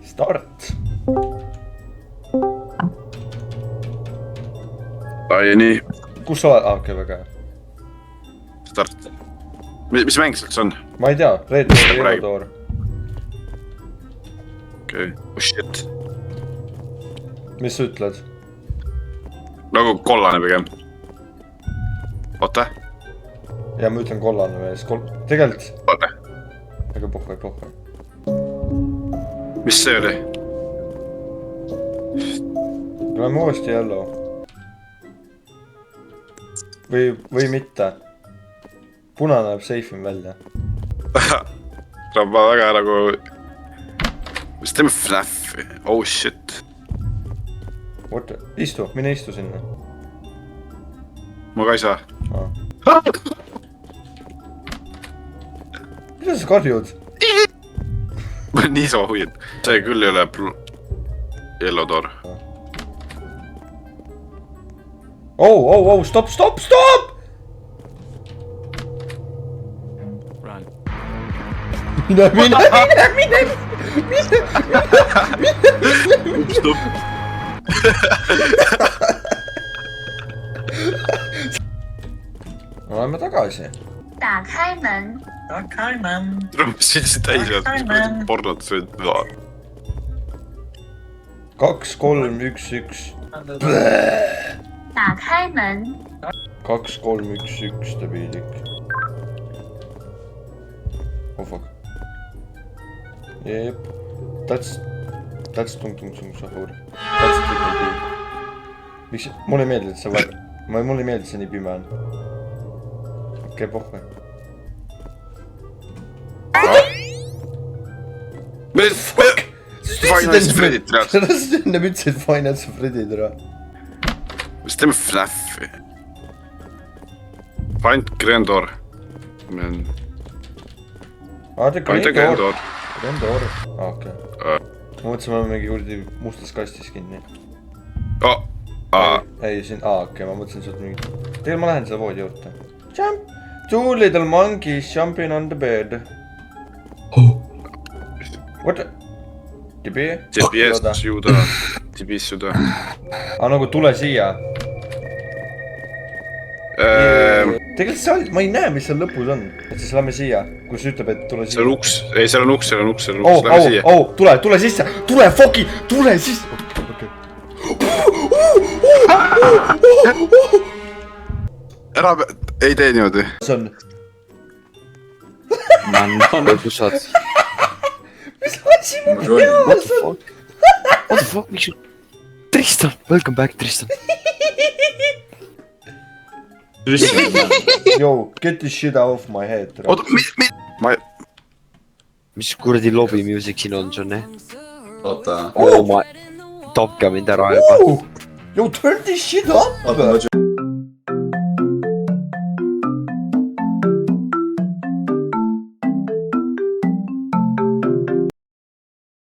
Start. ai nii. Kus sa oled? Okei, väga hea. Start. Mis mäng see on? Ma ei tea, Red Door, Yellow Door. Okei, oh shit. Mis sa ütled? Nagu kollane pigem. Oota. Ja ma ütlen kollane mees, tegelikult. Oota. Aga pohhui. Mis see oli? Lähme uuesti Yellow. Või mitte. Punane näeb safe'im välja. Ma väga nagu... Mis teeme FNAF-i? Oh shit. Oota, istu, mine istu sinna. Ma ka ei saa. Mida sa karjud? Ma olen nii sama huid. See küll ei ole Yellow Door. Oh, stop! Run. Mine! Stop. Oleme tagasi. 打开门， Siis täis on, mis ma siin pornot söön. 2, 3, 1, 1. 打开门， 2, 3, 1, 1, debiilik. Oh fuck. Jep. That's tung sahur. That's triple B. Miks? Mulle ei meeldi, et sa mulle ei meeldi, et see nii pime on. Okei, pohve. Finance Freddy't reaalselt. Sa enne ütlesid Finance Freddy't ära. Mis teeme FNAF-i? Find Grand Door. Find the Grand Door. Grand Door. Okei. Ma mõtlesin, ma olen mingi kurdi mustas kastis kinni. Ei, siin, okei, ma mõtlesin, sa oled mingi... Tegelikult ma lähen selle voodi juurde. Jump! 2 little monkeys jumping on the bed. What? Tibi? TBS sjuda. TBS sjuda. Nagu tule siia. Tegelikult see oli... Ma ei näe, mis seal lõpus on. Et siis lähme siia, kus ütleb, et tule siia. See on uks. Ei, seal on uks. Lähme siia. Tule sisse! Tule fucking! Tule sisse! Ära... Ei tee niimoodi. See on... Man, kus sa oled? Mis asi mu peas on? What the fuck, miks sul... Tristan, welcome back, Tristan. Yo, get this shit out of my head. Oota, ma... Mis kuradi lobby music siin on, see on, eh? Oota. Oh my... Tapke mind ära juba. Yo, turn this shit up!